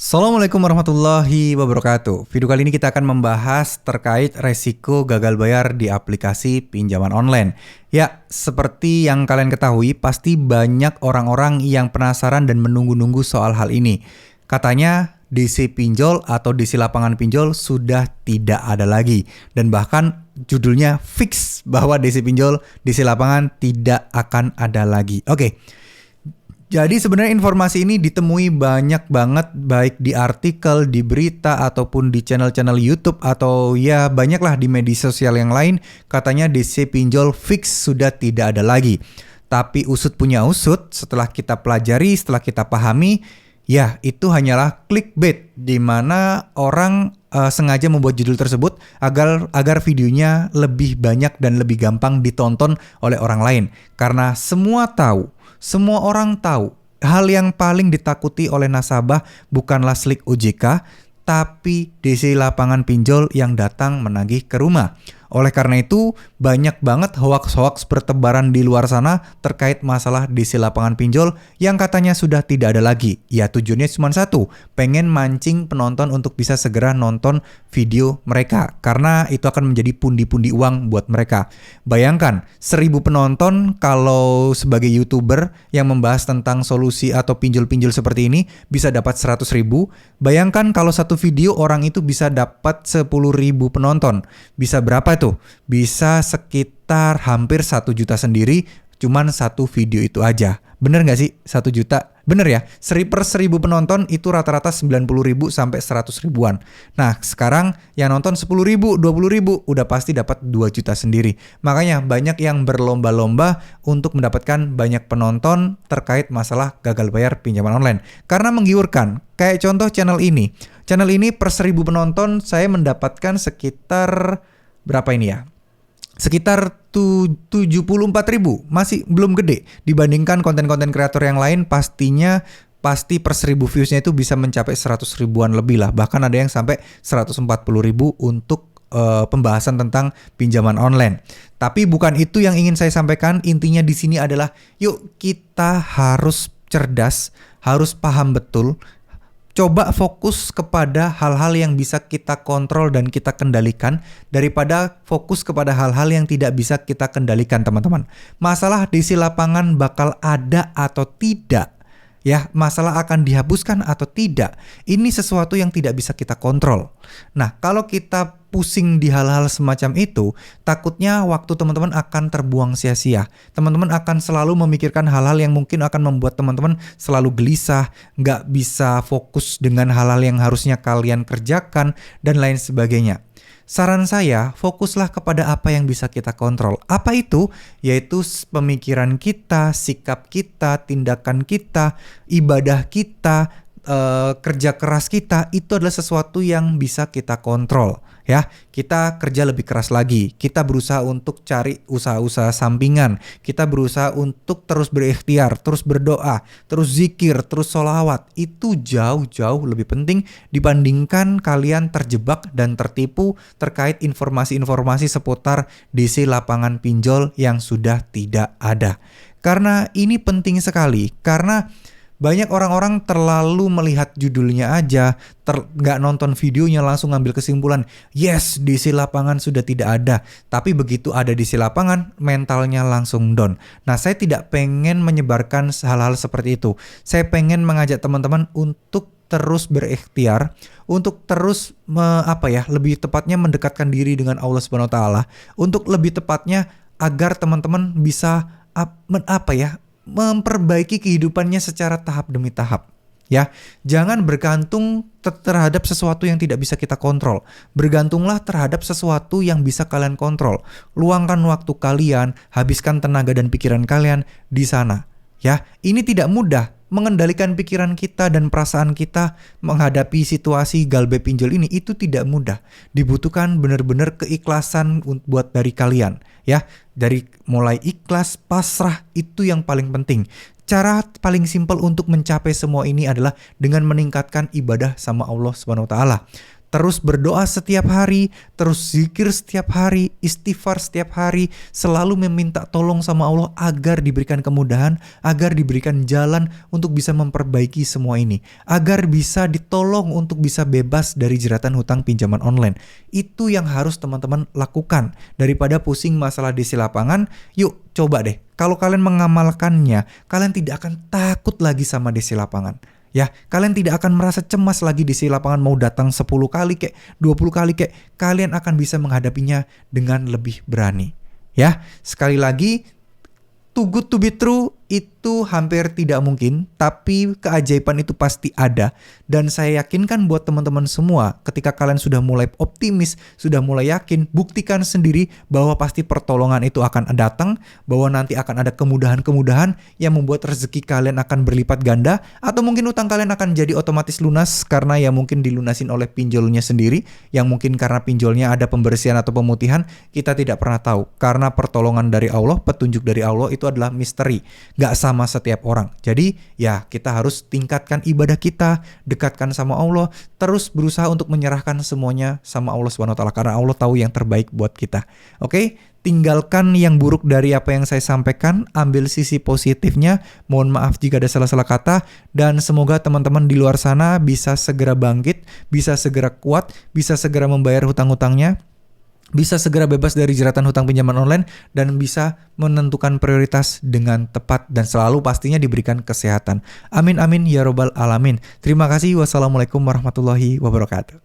Assalamualaikum warahmatullahi wabarakatuh. Video kali ini kita akan membahas terkait resiko gagal bayar di aplikasi pinjaman online. Ya, seperti yang kalian ketahui, pasti banyak orang-orang yang penasaran dan menunggu-nunggu soal hal ini. Katanya DC pinjol atau DC lapangan pinjol sudah tidak ada lagi. Dan bahkan judulnya fix bahwa DC pinjol, DC lapangan tidak akan ada lagi. Oke. Jadi sebenarnya informasi ini ditemui banyak banget baik di artikel, di berita, ataupun di channel-channel YouTube atau ya banyaklah di media sosial yang lain. Katanya DC pinjol fix sudah tidak ada lagi. Tapi usut punya usut, setelah kita pelajari, setelah kita pahami, ya itu hanyalah clickbait di mana orang sengaja membuat judul tersebut agar videonya lebih banyak dan lebih gampang ditonton oleh orang lain. Karena semua orang tahu, hal yang paling ditakuti oleh nasabah bukanlah slik OJK, tapi DC lapangan pinjol yang datang menagih ke rumah. Oleh karena itu, banyak banget hoaks-hoaks bertebaran di luar sana terkait masalah DC lapangan pinjol yang katanya sudah tidak ada lagi. Ya tujuannya cuma satu, pengen mancing penonton untuk bisa segera nonton video mereka. Karena itu akan menjadi pundi-pundi uang buat mereka. Bayangkan, 1000 penonton kalau sebagai YouTuber yang membahas tentang solusi atau pinjol-pinjol seperti ini bisa dapat 100.000. Bayangkan kalau satu video orang itu bisa dapat 10.000 penonton. Bisa berapa tuh? Bisa sekitar hampir 1 juta sendiri, cuman satu video itu aja. Bener nggak sih 1 juta? Bener ya? 1000 penonton itu rata-rata 90.000 sampai 100 ribuan. Nah sekarang yang nonton 10.000, 20.000 udah pasti dapat 2 juta sendiri. Makanya banyak yang berlomba-lomba untuk mendapatkan banyak penonton terkait masalah gagal bayar pinjaman online. Karena menggiurkan. Kayak contoh channel ini. Channel ini per 1000 penonton saya mendapatkan sekitar berapa ini ya? Sekitar 74.000, masih belum gede dibandingkan konten-konten kreator yang lain. Pasti per 1000 viewsnya itu bisa mencapai 100 ribuan lebih lah, bahkan ada yang sampai 140.000 untuk pembahasan tentang pinjaman online. Tapi bukan itu yang ingin saya sampaikan. Intinya di sini adalah yuk kita harus cerdas, harus paham betul. Coba fokus kepada hal-hal yang bisa kita kontrol dan kita kendalikan daripada fokus kepada hal-hal yang tidak bisa kita kendalikan, teman-teman. Masalah DC lapangan bakal ada atau tidak, ya, masalah akan dihapuskan atau tidak, ini sesuatu yang tidak bisa kita kontrol. Nah, kalau kita pusing di hal-hal semacam itu, takutnya waktu teman-teman akan terbuang sia-sia. Teman-teman akan selalu memikirkan hal-hal yang mungkin akan membuat teman-teman selalu gelisah, nggak bisa fokus dengan hal-hal yang harusnya kalian kerjakan, dan lain sebagainya. Saran saya, fokuslah kepada apa yang bisa kita kontrol. Apa itu? Yaitu pemikiran kita, sikap kita, tindakan kita, ibadah kita, kerja keras kita. Itu adalah sesuatu yang bisa kita kontrol. Ya, kita kerja lebih keras lagi. Kita berusaha untuk cari usaha-usaha sampingan. Kita berusaha untuk terus berikhtiar, terus berdoa, terus zikir, terus sholawat. Itu jauh-jauh lebih penting dibandingkan kalian terjebak dan tertipu terkait informasi-informasi seputar DC lapangan pinjol yang sudah tidak ada. Karena ini penting sekali, karena banyak orang-orang terlalu melihat judulnya aja, nggak nonton videonya langsung ngambil kesimpulan, yes, DC lapangan sudah tidak ada. Tapi begitu ada DC lapangan, mentalnya langsung down. Nah, saya tidak pengen menyebarkan hal-hal seperti itu. Saya pengen mengajak teman-teman untuk terus berikhtiar, untuk terus lebih tepatnya mendekatkan diri dengan Allah Subhanahu wa taala, untuk lebih tepatnya agar teman-teman bisa memperbaiki kehidupannya secara tahap demi tahap. Ya, jangan bergantung terhadap sesuatu yang tidak bisa kita kontrol. Bergantunglah terhadap sesuatu yang bisa kalian kontrol. Luangkan waktu kalian, habiskan tenaga dan pikiran kalian di sana. Ya, ini tidak mudah. Mengendalikan pikiran kita dan perasaan kita menghadapi situasi galbe pinjol ini itu tidak mudah. Dibutuhkan benar-benar keikhlasan buat dari kalian, ya. Dari mulai ikhlas, pasrah, itu yang paling penting. Cara paling simpel untuk mencapai semua ini adalah dengan meningkatkan ibadah sama Allah Subhanahu wa taala. terus berdoa setiap hari, terus zikir setiap hari, istighfar setiap hari, selalu meminta tolong sama Allah agar diberikan kemudahan, agar diberikan jalan untuk bisa memperbaiki semua ini, agar bisa ditolong untuk bisa bebas dari jeratan hutang pinjaman online. Itu yang harus teman-teman lakukan. Daripada pusing masalah DC lapangan, yuk coba deh. Kalau kalian mengamalkannya, kalian tidak akan takut lagi sama DC lapangan. Ya, kalian tidak akan merasa cemas lagi DC lapangan mau datang 10 kali kek, 20 kali kek. Kalian akan bisa menghadapinya dengan lebih berani. Ya, sekali lagi, too good to be true itu hampir tidak mungkin, tapi keajaiban itu pasti ada. Dan saya yakinkan buat teman-teman semua, ketika kalian sudah mulai optimis, sudah mulai yakin, buktikan sendiri bahwa pasti pertolongan itu akan datang, bahwa nanti akan ada kemudahan-kemudahan yang membuat rezeki kalian akan berlipat ganda, atau mungkin utang kalian akan jadi otomatis lunas karena ya mungkin dilunasin oleh pinjolnya sendiri, yang mungkin karena pinjolnya ada pembersihan atau pemutihan, kita tidak pernah tahu. Karena pertolongan dari Allah, petunjuk dari Allah itu adalah misteri. Gak sama setiap orang. Jadi ya kita harus tingkatkan ibadah kita, dekatkan sama Allah, terus berusaha untuk menyerahkan semuanya sama Allah SWT karena Allah tahu yang terbaik buat kita. Oke? Tinggalkan yang buruk dari apa yang saya sampaikan, ambil sisi positifnya. Mohon maaf jika ada salah-salah kata, dan semoga teman-teman di luar sana bisa segera bangkit, bisa segera kuat, bisa segera membayar hutang-hutangnya, bisa segera bebas dari jeratan hutang pinjaman online, dan bisa menentukan prioritas dengan tepat dan selalu pastinya diberikan kesehatan. Amin amin ya robbal alamin. Terima kasih. Wassalamualaikum warahmatullahi wabarakatuh.